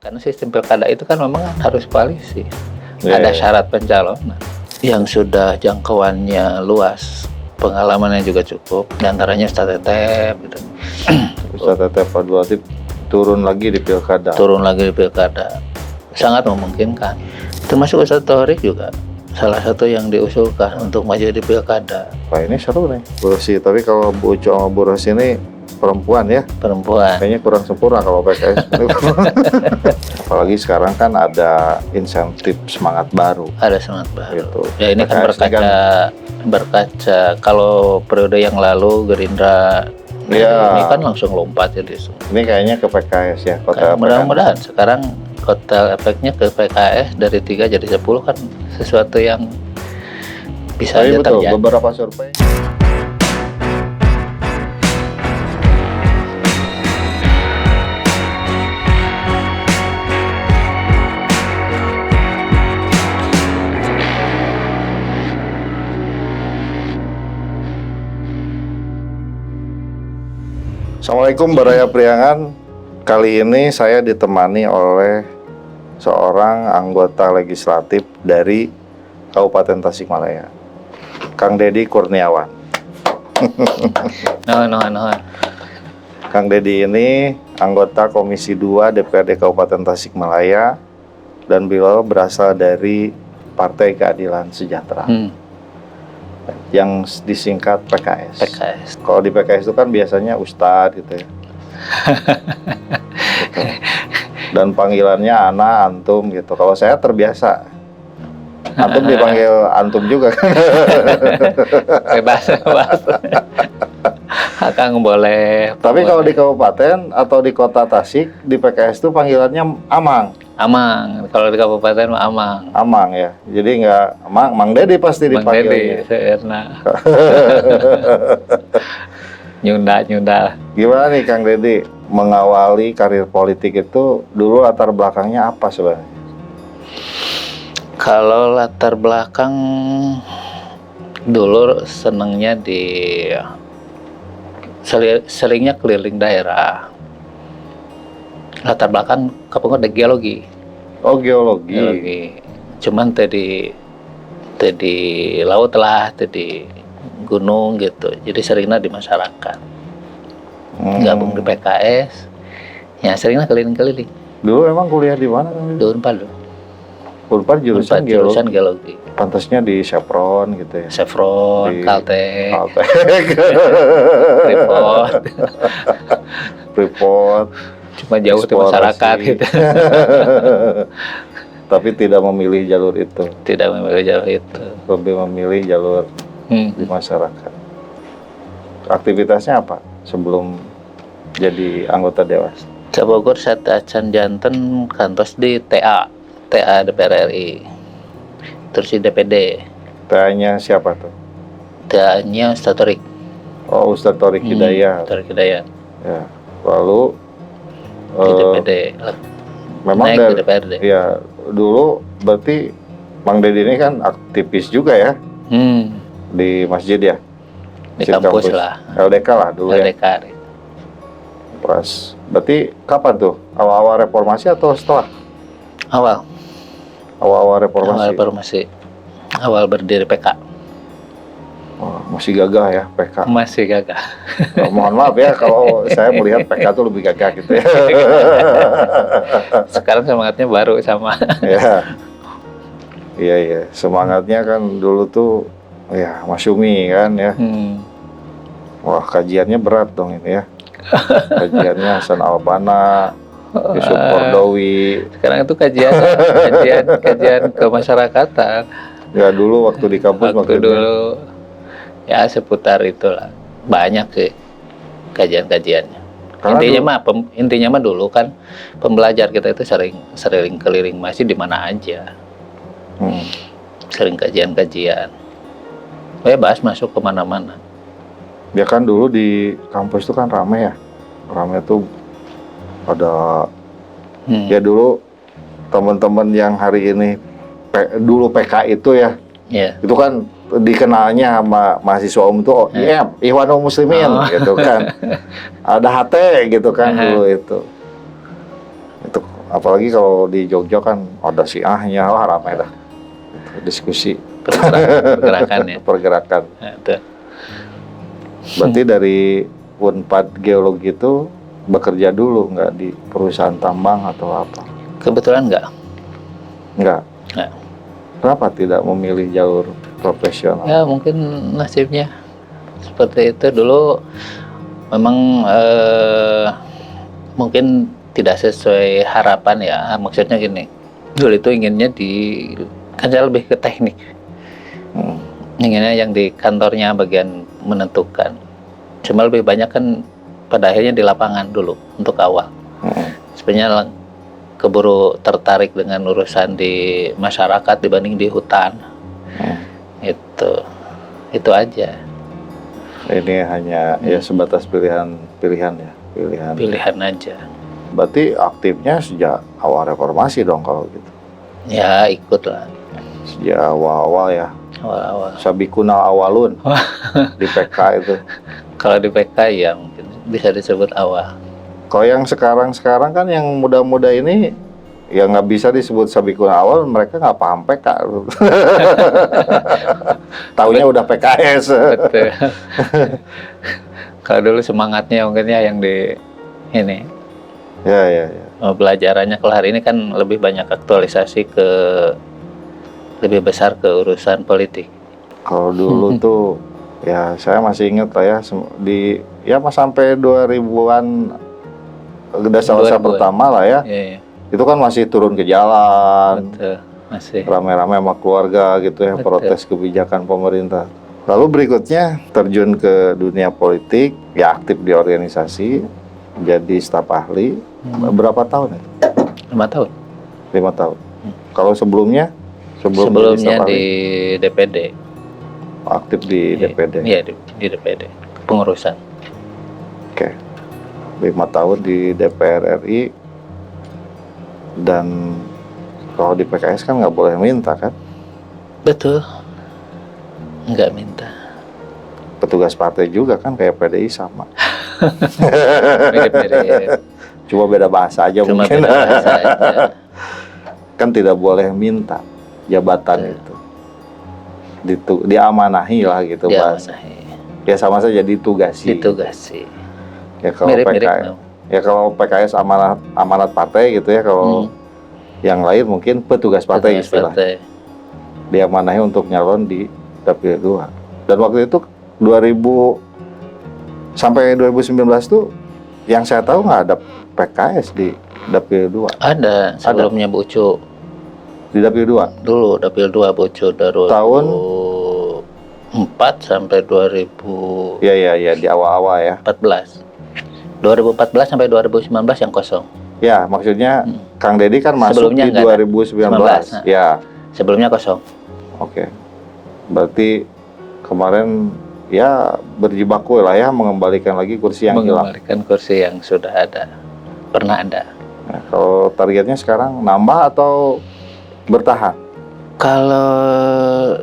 Karena sistem pilkada itu kan memang harus koalisi. Ya, Ada ya. syarat pencalonan yang sudah jangkauannya luas, pengalamannya juga cukup, diantaranya Ustadz Tetep gitu. Ustadz Tetep Abdul Latif turun lagi di pilkada. Turun lagi di pilkada, sangat memungkinkan. Termasuk Ustadz Thorik juga salah satu yang diusulkan untuk maju di pilkada. Wah, ini seru nih. Bu Rosi, tapi kalau Bu Ucu sama Bu Rosi ini perempuan ya, Perempuan. kayaknya kurang sempurna kalau PKS. Apalagi sekarang kan ada insentif semangat baru. Ada semangat baru. Gitu. Ya ini kan PKS ini berkaca kalau periode yang lalu Gerindra Iya. ini kan langsung lompat jadi. Ini kayaknya ke PKS ya, kota Mudah-mudahan sekarang kotel efeknya ke PKS dari 3 jadi 10 kan sesuatu yang bisa aja betul, terjadi. beberapa survei. Assalamualaikum Baraya Priangan. Kali ini saya ditemani oleh seorang anggota legislatif dari Kabupaten Tasikmalaya, Kang Deddy Kurniawan. No. Kang Deddy ini anggota Komisi 2 DPRD Kabupaten Tasikmalaya dan beliau berasal dari Partai Keadilan Sejahtera yang disingkat PKS. PKS. Kalau di PKS itu kan biasanya Ustadz gitu ya. Gitu. Dan panggilannya Ana, Antum gitu. Kalau saya terbiasa. Antum dipanggil Antum juga kan. Bebas. Kang boleh. Tapi kalau di kabupaten atau di kota Tasik, di PKS itu panggilannya Amang. Amang. Kalau di kabupaten mah Amang. Amang ya. Jadi nggak Mang Deddy pasti Bang dipanggilnya. Deddy, Serna. Nyunda. Gimana nih Kang Deddy mengawali karir politik itu dulu latar belakangnya apa sebenarnya? Kalau latar belakang dulu senengnya seringnya keliling daerah. Latar belakang kepengen geologi. Oh, geologi. Cuman tadi laut lah, tadi gunung gitu. Jadi seringnya di masyarakat. Gabung di PKS. Ya seringnya keliling-keliling. Dulu emang kuliah di mana kan? Di Unpad. Unpad jurusan geologi. Pantasnya di Chevron gitu ya. Chevron, Di Caltech, Freeport. Cuma jauh di masyarakat gitu. Tapi tidak memilih jalur itu. Tidak memilih jalur itu. Lebih memilih jalur di masyarakat. Aktivitasnya apa sebelum jadi anggota Dewas? Ke Bogor saat acan janten kantos di TA DPR RI. Terus di DPD. TA-nya siapa tuh? TA-nya Ustadz Thorik. Oh, Ustadz Thorik Hidayat. Thorik Hidayat. Ya. Lalu Di DPD. memang Naik di DPRD. Ya, dulu berarti Mang Deddy ini kan aktivis juga ya di masjid ya? Di Masjid kampus lah. LDK lah dulu LDK. ya? Pas. Berarti kapan tuh? Awal-awal reformasi atau setelah? Awal reformasi. Awal berdiri PK. Oh, masih gagah ya PK. Masih gagah. Oh, mohon maaf ya kalau saya melihat PK tuh lebih gagah gitu ya. Sekarang semangatnya baru sama. Ya. Iya. Semangatnya kan dulu tuh ya Masyumi kan ya. Wah, kajiannya berat dong ini ya. Kajiannya Hasan Albana, Yusuf Kordowi. Sekarang itu kajian kemasyarakatan. Ya dulu waktu di kampus waktu dulu ya seputar itulah. Banyak sih kajian-kajiannya. Intinya mah dulu kan pembelajar kita itu sering keliling masih di mana aja. Sering kajian-kajian. Bebas masuk kemana-mana. Ya kan dulu di kampus itu kan ramai ya. Ramai tuh ada ya dulu teman-teman yang hari ini dulu PK itu ya. Itu kan dikenalnya sama mahasiswa umum itu IM, Ikhwanul Muslimin gitu kan. Ada HT gitu kan dulu itu. Itu apalagi kalau di Jogja kan ada Syiahnya, wah ramai dah diskusi pergerakan ya. pergerakan. Nah, itu. Berarti dari Unpad Geologi itu bekerja dulu nggak di perusahaan tambang atau apa? Kebetulan enggak. Nggak. Nggak. Kenapa tidak memilih jalur profesional? Ya mungkin nasibnya seperti itu dulu. Memang mungkin tidak sesuai harapan ya. Maksudnya gini, dulu itu inginnya kan saya lebih ke teknik. Inginnya yang di kantornya bagian menentukan. Cuma lebih banyak kan pada akhirnya di lapangan dulu untuk awal. Sebenarnya keburu tertarik dengan urusan di masyarakat dibanding di hutan. Itu aja. Ini hanya ya sebatas pilihan ya, Pilihan aja. Berarti aktifnya sejak awal reformasi dong kalau gitu. Ya ikut lah. Sejak awal-awal ya. Awal-awal. Sabikunal awalun di PK itu. Kalau di PK ya mungkin bisa disebut awal. Kalau yang sekarang kan yang muda-muda ini ya nggak bisa disebut sabikunal awal, mereka nggak paham PK. Taunya udah PKS. Betul. Kalau dulu semangatnya mungkin ya yang di ini. Ya. Pelajarannya kalau hari ini kan lebih banyak aktualisasi lebih besar ke urusan politik. Kalau dulu tuh ya saya masih ingat lah ya mas sampai 2000-an dasar pertama lah ya. Iya. Itu kan masih turun ke jalan. Betul. Masih. Rame-rame sama keluarga gitu ya, Betul. protes kebijakan pemerintah. Lalu berikutnya terjun ke dunia politik, ya aktif di organisasi, jadi staf ahli. Berapa tahun ya? 5 tahun. 5 tahun. Kalau sebelumnya Sebelumnya jadi staf ahli, di DPD. aktif di DPD. Iya, di DPD. Pengurusan. Oke. 5 tahun di DPR RI. Dan kalau di PKS kan nggak boleh minta kan? Betul. Nggak minta. Petugas partai juga kan kayak PDI sama. Mirip-mirip. Cuma beda bahasa aja Cuma mungkin. beda bahasa aja. Kan tidak boleh minta jabatan itu. Diamanahi lah gitu bahasa. Ya sama saja ditugasi. Ya kalau Mirip-mirip. PKS, ya kalau PKS amanat partai gitu ya, kalau yang lain mungkin petugas partai istilah. Diamanahi untuk nyalon di Dapil 2. Dan waktu itu 2000 sampai 2019 tuh yang saya tahu nggak ada PKS di Dapil 2. Ada sebelumnya Bu Ucu. Di Dapil 2? Dulu Dapil 2 Bu Ucu dari tahun 4 sampai 2000. Ya di awal-awal ya. 2014 sampai 2019 yang kosong. Ya, maksudnya Kang Deddy kan masuk Sebelumnya di 2019. Ya. Sebelumnya kosong. Oke. Berarti kemarin ya berjibaku lah ya mengembalikan lagi kursi yang hilang. Mengembalikan kursi yang sudah ada. Pernah ada. Nah, kalau targetnya sekarang nambah atau bertahan? Kalau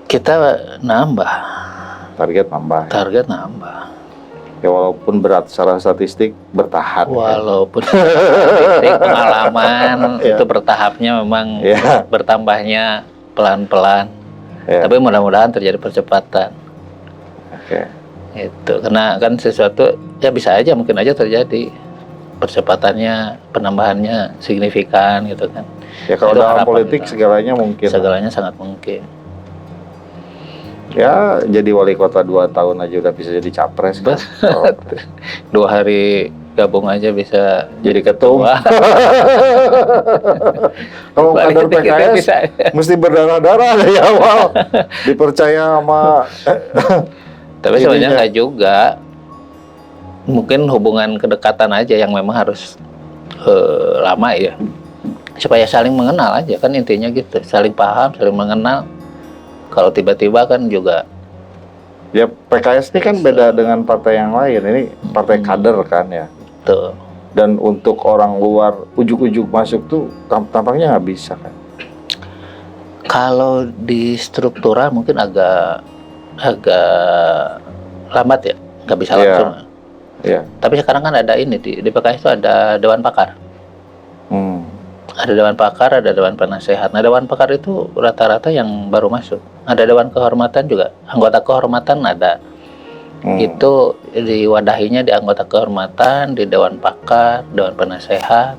kita nambah. Target nambah. Ya walaupun berat secara statistik bertahan. Walaupun statistik pengalaman itu bertahapnya memang bertambahnya pelan-pelan. Ya. Tapi mudah-mudahan terjadi percepatan. Oke. Itu karena kan sesuatu ya bisa aja mungkin aja terjadi percepatannya, penambahannya signifikan gitu kan. Ya kalau Itu dalam harapan politik kita. segalanya mungkin. Segalanya sangat mungkin. Ya jadi wali kota 2 tahun aja udah bisa jadi capres kan. 2 hari gabung aja bisa Jadi ketum. Kalau kader PKS mesti berdarah-darah dari awal. Dipercaya sama Tapi sebenarnya nggak juga. Mungkin hubungan kedekatan aja yang memang harus lama ya. Supaya saling mengenal aja kan intinya gitu. Saling paham, saling mengenal. Kalau tiba-tiba kan juga. Ya PKS ini kan beda dengan partai yang lain. Ini partai kader kan ya. Tuh. Dan untuk orang luar ujuk-ujuk masuk tuh tampaknya nggak bisa kan. Kalau di struktural mungkin agak lambat ya, nggak bisa langsung. Iya. Tapi sekarang kan ada ini di PKS itu ada Dewan Pakar. Ada dewan pakar, ada dewan penasehat. Nah, dewan pakar itu rata-rata yang baru masuk. Ada dewan kehormatan juga. Anggota kehormatan ada. Itu diwadahinya di anggota kehormatan, di dewan pakar, dewan penasehat.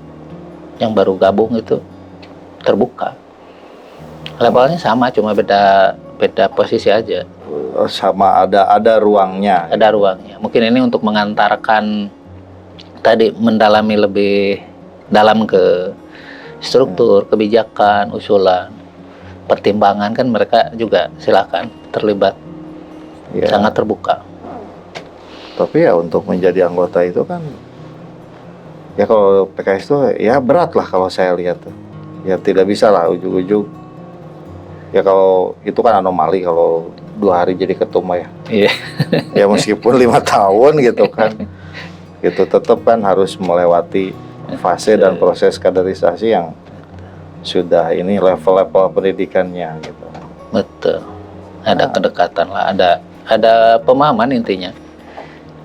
Yang baru gabung itu terbuka. Levelnya sama, cuma beda posisi aja. Sama ada ruangnya. Ada ruangnya. Mungkin ini untuk mengantarkan tadi mendalami lebih dalam ke struktur, kebijakan, usulan, pertimbangan, kan mereka juga silakan terlibat. Ya. Sangat terbuka. Tapi ya untuk menjadi anggota itu kan, ya kalau PKS itu ya berat lah kalau saya lihat tuh. Ya tidak bisa lah ujug-ujug. Ya kalau itu kan anomali kalau 2 hari jadi ketum ya. Iya. Ya meskipun 5 tahun gitu kan, itu tetap kan harus melewati fase dan proses kaderisasi yang sudah ini level-level pendidikannya gitu. Betul. Ada kedekatan lah, ada pemahaman intinya.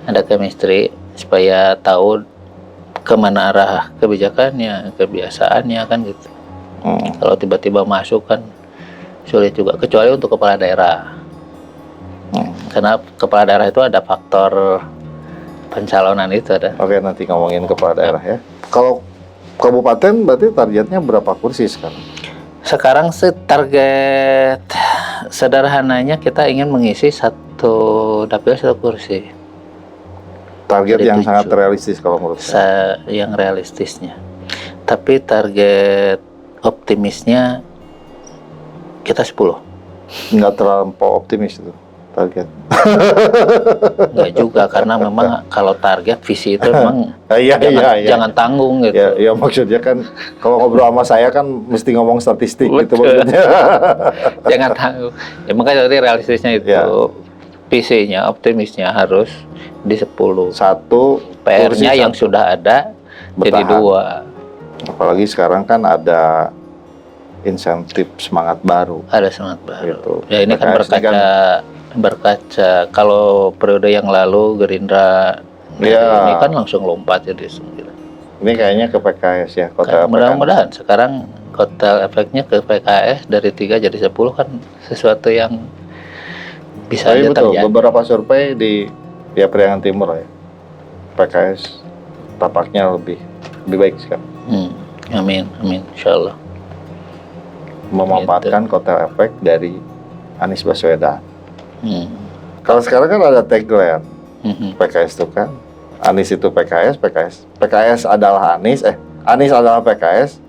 Ada chemistry supaya tahu kemana arah kebijakannya, kebiasaannya kan gitu. Kalau tiba-tiba masuk kan sulit juga, kecuali untuk kepala daerah. Karena kepala daerah itu ada faktor pencalonan itu ada. Oke, nanti ngomongin kepala daerah ya. Kalau kabupaten berarti targetnya berapa kursi sekarang? Sekarang sih target sederhananya kita ingin mengisi 1 dapil 1 kursi. Target Dari yang 7. sangat realistis kalau menurut saya. Yang realistisnya. Tapi target optimisnya kita 10. Nggak terlampau optimis itu target. Enggak juga, karena memang kalau target visi itu memang Iya. jangan tanggung gitu. Ya maksudnya kan kalau ngobrol sama saya kan mesti ngomong statistik gitu Betul. maksudnya. Jangan tanggung. Ya makanya tadi realistisnya itu Ya. visinya, optimisnya harus di 10. 1 PR-nya yang sudah ada jadi bertahan. 2. Apalagi sekarang kan ada insentif semangat baru. Ada semangat baru. Gitu. Ya ini kan berkaca kalau periode yang lalu Gerindra Ya. ini kan langsung lompat jadi 9. Ini kayaknya ke PKS ya, kota Mudah-mudahan sekarang kotel efeknya ke PKS dari 3 jadi 10 kan sesuatu yang bisa aja betul. terjadi. Beberapa survei di Priangan Timur ya, PKS tapaknya lebih baik sekarang. Amin, insyaallah. Memanfaatkan kotel efek dari Anies Baswedan. Kalau sekarang kan ada tagline PKS itu kan, Anies itu PKS adalah Anies, Anies adalah PKS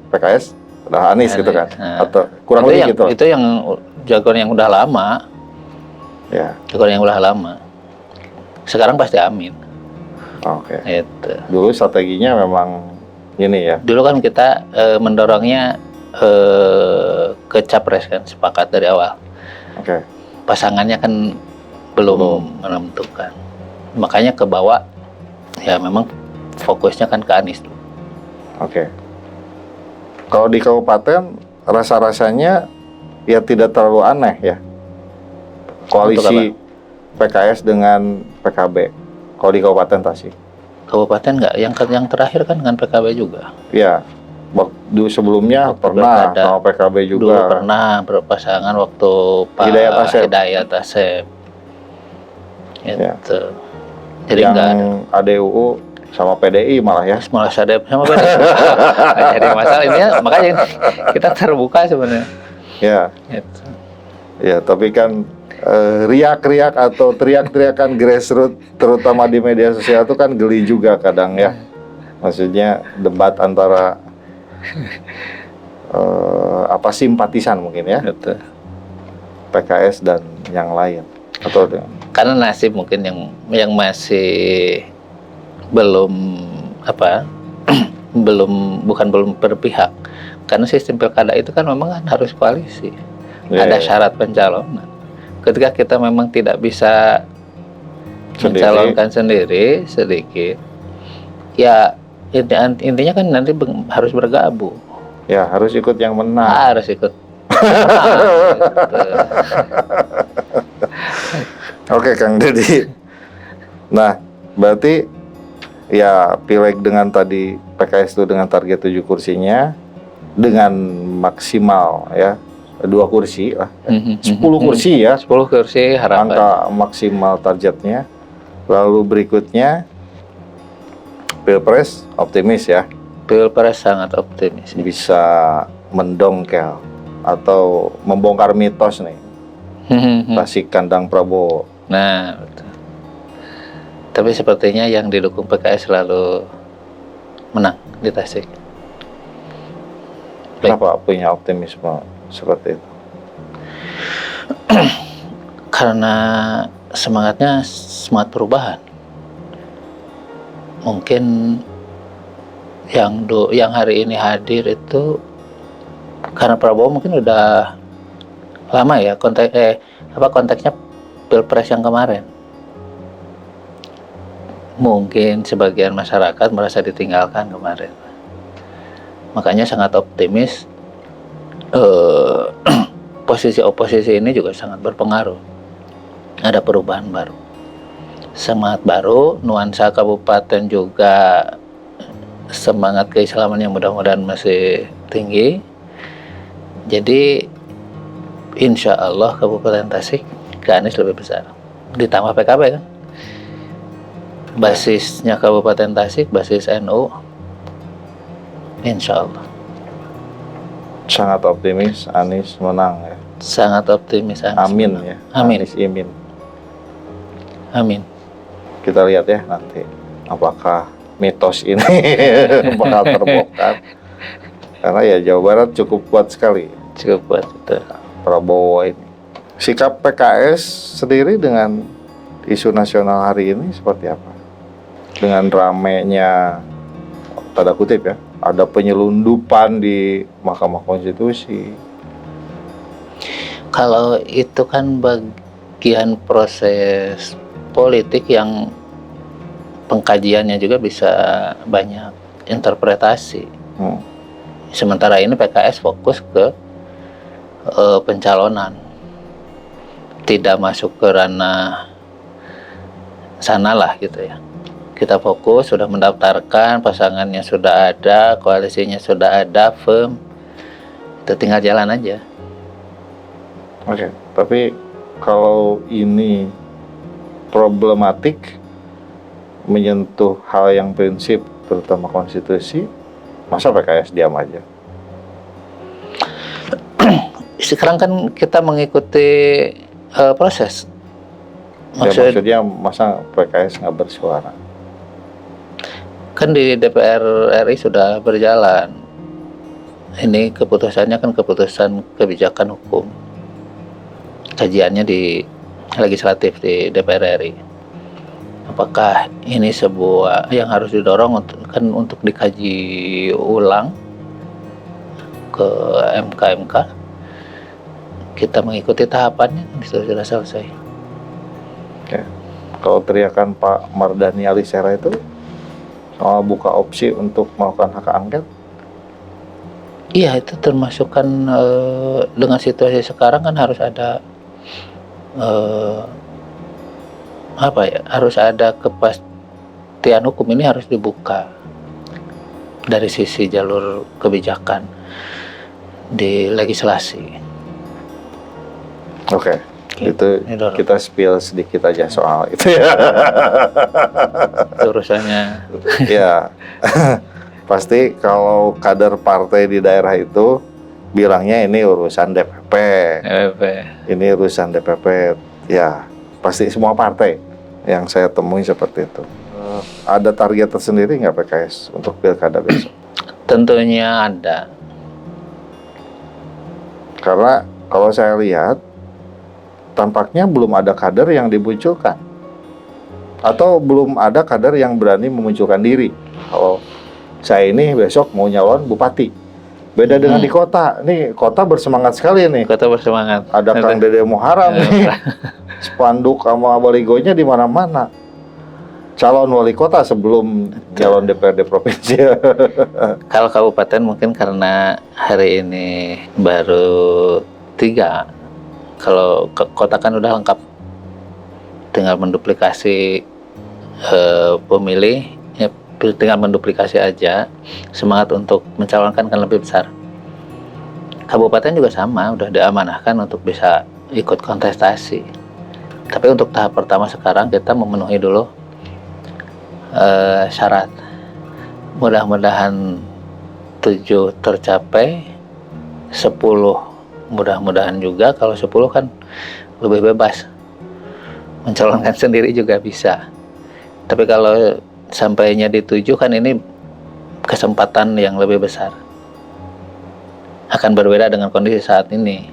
adalah Anies gitu kan, atau kurang lebih gitu. Itu yang jargon yang udah lama. Ya. Jargon yang udah lama. Sekarang pasti Amin. Oke. Itu. Dulu strateginya memang ini ya. Dulu kan kita mendorongnya ke capres kan, sepakat dari awal. Oke. Pasangannya kan belum menentukan. Makanya ke bawah ya memang fokusnya kan ke Anies. Oke. Kalau di kabupaten rasa-rasanya ya tidak terlalu aneh ya. Koalisi PKS dengan PKB. Kalau di Kabupaten Tasik. Kabupaten nggak, yang terakhir kan dengan PKB juga. Ya. Dulu sebelumnya pernah sama PKB juga. Dulu pernah berpasangan waktu Pak Hidayat Asep. Gitu. Ya. Jadi yang nggak ada. ADUU sama PDI malah ya. Malah sadap sama PDI. Jadi masalah ini ya, makanya kita terbuka sebenarnya. Ya. Gitu. Ya, tapi kan riak-riak atau teriak-teriakan grassroots terutama di media sosial itu kan geli juga kadang ya. Maksudnya debat antara simpatisan mungkin ya. Gitu. PKS dan yang lain atau karena nasib mungkin yang masih belum belum berpihak, karena sistem pilkada itu kan memang kan harus koalisi. Ada syarat pencalonan. Ketika kita memang tidak bisa mencalonkan sendiri sedikit, ya intinya kan nanti harus bergabung. Ya, harus ikut yang menang. Harus ikut. Oke, Kang Deddy. Nah, berarti ya pileg dengan tadi PKS itu dengan target 7 kursinya, dengan maksimal ya 2 kursi lah, 10 kursi ya, 10 kursi harapan. angka maksimal targetnya. Lalu berikutnya Pilpres optimis ya, Pilpres sangat optimis. bisa mendongkel atau membongkar mitos nih Tasik kandang Prabowo. Nah, betul. Tapi sepertinya yang didukung PKS selalu menang di Tasik. Kenapa punya optimisme seperti itu? Karena semangatnya semangat perubahan. Mungkin yang hari ini hadir itu karena Prabowo mungkin udah lama ya konteksnya Pilpres yang kemarin. Mungkin sebagian masyarakat merasa ditinggalkan kemarin. Makanya sangat optimis. Posisi oposisi ini juga sangat berpengaruh. Ada perubahan baru, semangat baru, nuansa kabupaten juga semangat keislaman yang mudah-mudahan masih tinggi. Jadi insya Allah Kabupaten Tasik ke Anies lebih besar. Ditambah PKB kan, basisnya Kabupaten Tasik, basis NU. Insya Allah. Sangat optimis Anies menang ya. Sangat optimis Anies. Amin menang. ya. Amin. Anies imin. Amin. Kita lihat ya nanti apakah mitos ini bakal terbongkar. Karena ya Jawa Barat cukup kuat sekali. Cukup buat itu. Prabowo ini. Sikap PKS sendiri dengan isu nasional hari ini seperti apa? Dengan ramainya, tanda kutip ya, ada penyelundupan di Mahkamah Konstitusi. Kalau itu kan bagian proses politik yang pengkajiannya juga bisa banyak interpretasi. Sementara ini PKS fokus ke pencalonan, tidak masuk ke ranah sanalah gitu ya. Kita fokus, sudah mendaftarkan, pasangannya sudah ada, koalisinya sudah ada, firm, itu tinggal jalan aja. Oke, tapi kalau ini problematik menyentuh hal yang prinsip, terutama konstitusi, masa PKS diam aja? Sekarang kan kita mengikuti proses. Maksudnya masa PKS nggak bersuara? Kan di DPR RI sudah berjalan. Ini keputusannya kan keputusan kebijakan hukum. Kajiannya di legislatif di DPR RI. Apakah ini sebuah yang harus didorong untuk dikaji ulang ke MK. Kita mengikuti tahapannya, sudah selesai. Oke. Kalau teriakan Pak Mardhani Alisera itu soal buka opsi untuk melakukan hak angket? Iya, itu termasuk kan dengan situasi sekarang kan harus ada harus ada kepastian hukum. Ini harus dibuka dari sisi jalur kebijakan di legislasi. Oke, itu kita spill sedikit aja soal itu ya. Urusannya. Ya, pasti kalau kader partai di daerah itu bilangnya ini urusan DPP. Ini urusan DPP. Ya, pasti semua partai yang saya temui seperti itu. Ada target tersendiri nggak PKS untuk pilkada besok? Tentunya ada. Karena kalau saya lihat, tampaknya belum ada kader yang dimunculkan. Atau belum ada kader yang berani memunculkan diri. Kalau saya ini besok mau nyalon bupati. Beda dengan di kota. Nih, kota bersemangat sekali nih. Kota bersemangat. Ada Kang Dede Muharam nih. Spanduk sama baligonya di mana-mana. Calon wali kota sebelum calon DPRD provinsi. Kalau kabupaten mungkin karena hari ini baru 3. Kalau kota kan udah lengkap, tinggal menduplikasi pemilih, ya tinggal menduplikasi aja. Semangat untuk mencalonkan kan lebih besar. Kabupaten juga sama, udah diamanahkan untuk bisa ikut kontestasi. Tapi untuk tahap pertama sekarang kita memenuhi dulu syarat. Mudah-mudahan 7 tercapai, 10 mudah-mudahan juga. Kalau 10 kan lebih bebas, mencalonkan sendiri juga bisa. Tapi kalau sampainya di 7 kan ini kesempatan yang lebih besar. Akan berbeda dengan kondisi saat ini.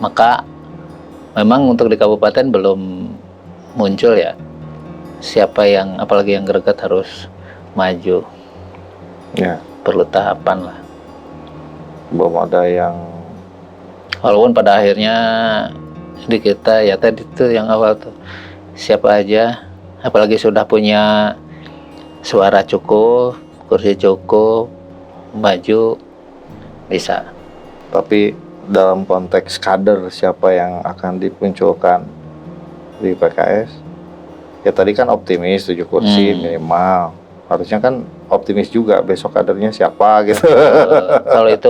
Maka memang untuk di kabupaten belum muncul ya siapa yang, apalagi yang greget harus maju. Ya, Perlu tahapan lah. belum ada yang Walaupun pada akhirnya di kita ya tadi tuh yang awal tuh siapa aja, apalagi sudah punya suara cukup, kursi cukup, maju bisa. tapi dalam konteks kader siapa yang akan dimunculkan di PKS, ya tadi kan optimis 7 kursi minimal, harusnya kan optimis juga besok kadernya siapa gitu. Kalau itu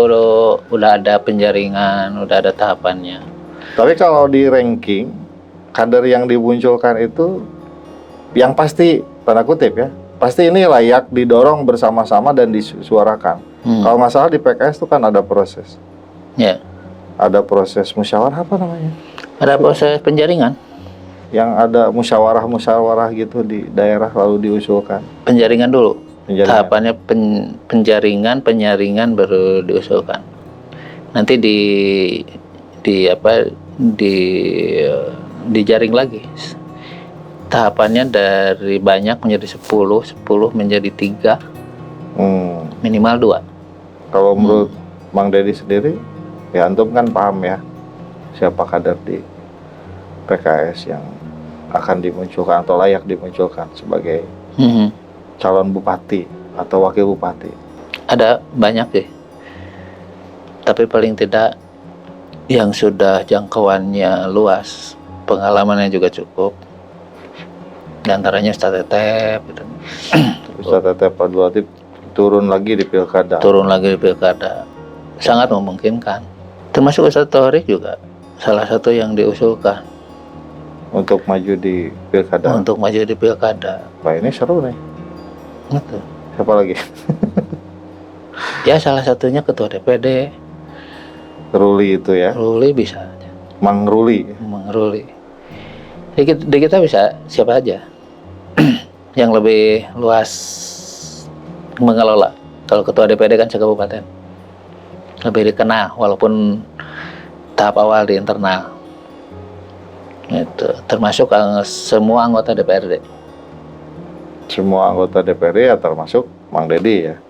udah ada penjaringan, udah ada tahapannya. Tapi kalau di ranking kader yang dimunculkan itu yang pasti tanda kutip ya, pasti ini layak didorong bersama-sama dan disuarakan. Kalau nggak salah di PKS itu kan ada proses. Ya. Ada proses musyawarah apa namanya? Ada proses penjaringan. Yang ada musyawarah gitu di daerah lalu diusulkan. Penjaringan dulu. Penjaringan. Tahapannya penjaringan, penyaringan baru diusulkan. Nanti dijaring lagi. Tahapannya dari banyak menjadi 10 menjadi 3, minimal 2. Kalau menurut Mang Deddy sendiri, ya antum kan paham ya siapa kader di PKS yang akan dimunculkan atau layak dimunculkan sebagai calon bupati atau wakil bupati. Ada banyak sih, tapi paling tidak yang sudah jangkauannya luas, pengalamannya juga cukup. Di antaranya Ustadz Tetep gitu. Ustadz Tetep Abdul Latif turun lagi di pilkada. Sangat memungkinkan. Termasuk Ustadz Thorik juga salah satu yang diusulkan untuk maju di pilkada. Wah, ini seru nih. Gitu. Siapa lagi? Ya salah satunya ketua DPD. Ruli itu ya. Ruli bisa aja. Mang Ruli. Di kita bisa siapa aja yang lebih luas mengelola. Kalau ketua DPD kan sekabupaten, lebih dikenal walaupun tahap awal di internal. Itu termasuk semua anggota DPRD. Semua anggota DPRD ya termasuk Mang Deddy ya.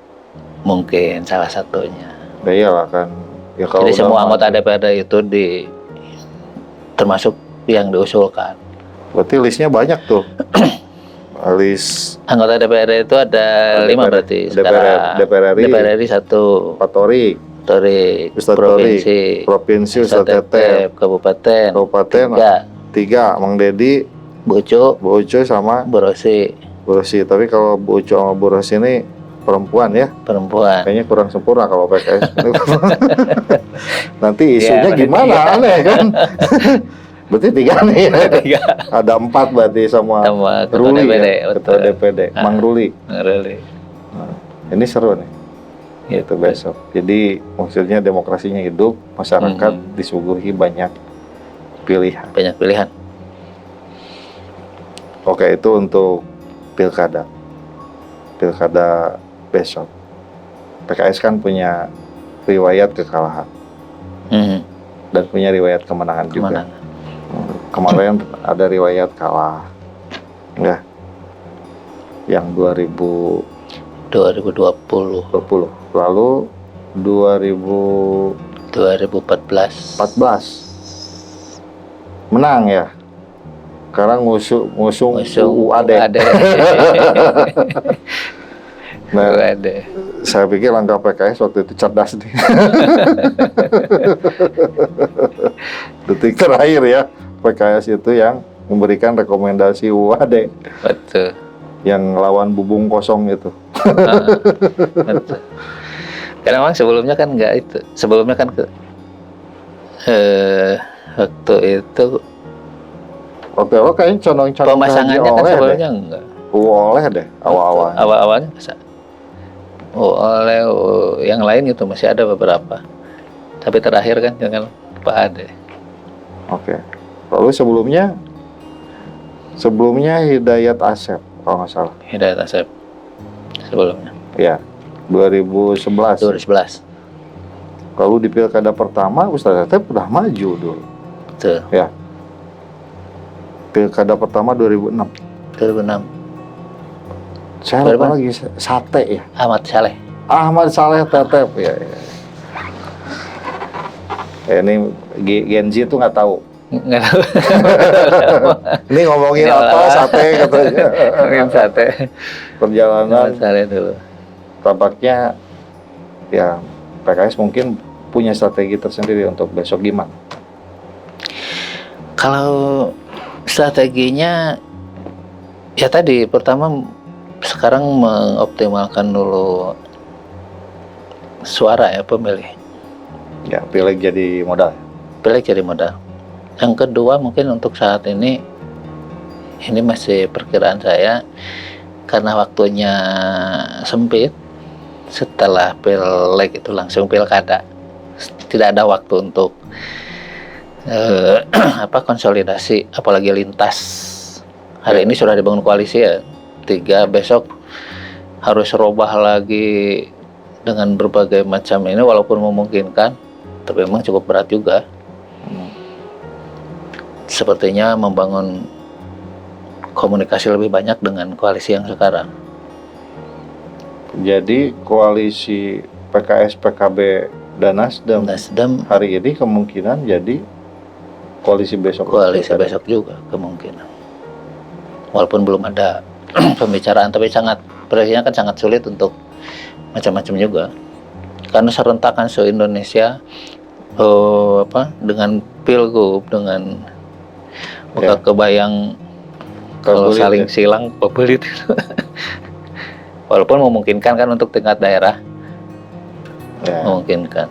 Mungkin salah satunya. Ya iyalah kan. Ya, kalau jadi semua anggota DPRD itu termasuk yang diusulkan. Berarti listnya banyak tuh. List anggota DPRD itu ada 5 berarti sekarang. DPR RI 1, Pak Torik, Provinsi, Ustadz Tetep, Kabupaten 3, Mang Deddy, Bu Ucu sama Bu Rosi. Tapi kalau Bu Ucu sama Bu Rosi ini perempuan ya? Perempuan. Kayaknya kurang sempurna kalau PKS. Nanti isunya ya, gimana? Aneh kan? Berarti 3 nih ya? Ada 4 berarti sama Ketua Ruli DPD, ya? Ketua DPD, Mang Ruli. Nah, ini seru nih. Itu besok. Jadi maksudnya demokrasinya hidup, masyarakat disuguhi banyak pilihan. Oke, itu untuk pilkada besok. PKS kan punya riwayat kekalahan dan punya riwayat kemenangan juga. Kemarin ada riwayat kalah ya, yang 2020, lalu 2014 menang ya. Sekarang ngusung UAD. Nah, saya pikir langkah PKS waktu itu cerdas nih. Detik terakhir ya, PKS itu yang memberikan rekomendasi UAD. Betul. Yang lawan bubung kosong itu. Betul. Karena memang sebelumnya kan nggak itu. Sebelumnya kan waktu itu Oke, kayaknya condong-condong pemasangannya kan oleh sebelumnya enggak. oleh deh awal-awalnya. Awal-awalnya oleh yang lain itu masih ada beberapa. Tapi terakhir kan dengan Pak Ade. Oke. Lalu sebelumnya Hidayat Asep kalau nggak salah. Hidayat Asep sebelumnya. Ya, 2011. 2011. Lalu di pilkada pertama Ustaz Asep udah maju dulu. Betul. Ya. Pilkada pertama 2006. 2006. Saya lupa lagi Sate ya. Ahmad Saleh Tetep ya. Ini Gen Z tuh nggak tahu. Nggak tahu. Ini ngomongin Ini apa Sate katanya. Ngomongin Sate. Perjalanan Ahmad Saleh dulu. tampaknya ya PKS mungkin punya strategi tersendiri untuk besok gimana? Kalau strateginya ya tadi pertama sekarang mengoptimalkan dulu suara ya pemilih. Ya, pileg jadi modal. Pileg jadi modal. Yang kedua mungkin untuk saat ini masih perkiraan saya karena waktunya sempit. Setelah pileg itu langsung pilkada, tidak ada waktu untuk konsolidasi, apalagi lintas. Hari ini sudah dibangun koalisi ya, 3, besok harus robah lagi dengan berbagai macam ini, walaupun memungkinkan, tapi memang cukup berat juga. Sepertinya membangun komunikasi lebih banyak dengan koalisi yang sekarang. Jadi koalisi PKS, PKB, dan Nasdem hari ini kemungkinan jadi koalisi besok. Koalisi besok juga kemungkinan. Walaupun belum ada pembicaraan, tapi proyeksinya kan sangat sulit untuk macam-macam juga. Karena serentakan se-Indonesia dengan pilgub, dengan buka kebayang kalau saling silang pebelit. Walaupun memungkinkan kan untuk tingkat daerah, memungkinkan.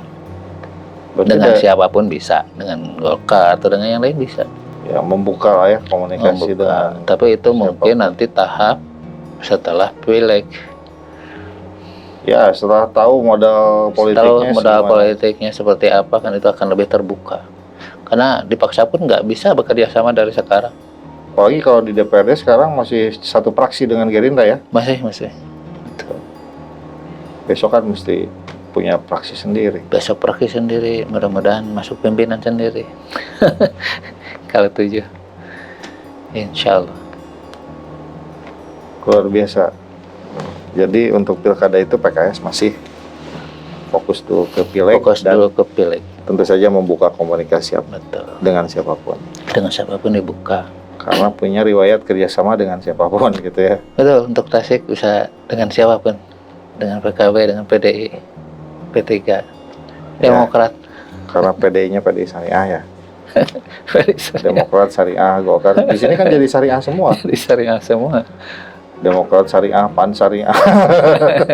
Dengan siapapun bisa, dengan Golkar atau dengan yang lain bisa. Ya, membuka lah ya komunikasi dengan. Tapi itu mungkin nanti tahap setelah pileg. Ya, setelah tahu modal politiknya seperti apa kan itu akan lebih terbuka. Karena dipaksa pun nggak bisa bekerja sama dari sekarang. Apalagi kalau di DPRD sekarang masih satu fraksi dengan Gerindra ya? Masih. Besok kan mesti punya fraksi sendiri. Besok fraksi sendiri, mudah-mudahan masuk pimpinan sendiri. Kalau 7, insya Allah. Luar biasa. Jadi untuk pilkada itu PKS masih fokus dulu ke pileg. Tentu saja membuka komunikasi dengan siapapun. Dengan siapapun dibuka. Karena punya riwayat kerjasama dengan siapapun gitu ya. Betul, untuk Tasik bisa dengan siapapun. Dengan PKB, dengan PDI, P3, Demokrat. Karena PDI-nya PDI Syariah ya. Demokrat Syariah, Golkar. Di sini kan jadi Syariah semua. Jadi Syariah semua. Demokrat Syariah, PAN Syariah,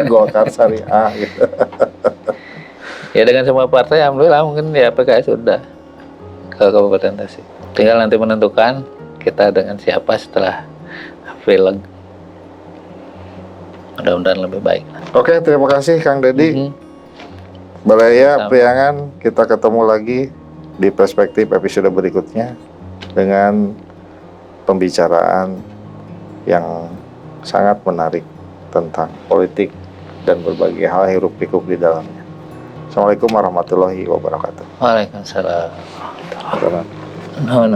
Golkar Syariah gitu. Ya dengan semua partai, alhamdulillah mungkin ya PKS sudah ke Kabupaten Tasik. Tinggal nanti menentukan kita dengan siapa setelah pileg. Mudah-mudahan lebih baik. Oke, terima kasih Kang Deddy. Balaya Priangan, kita ketemu lagi di perspektif episode berikutnya dengan pembicaraan yang sangat menarik tentang politik dan berbagai hal hiruk pikuk di dalamnya. Assalamualaikum warahmatullahi wabarakatuh. Waalaikumsalam. No.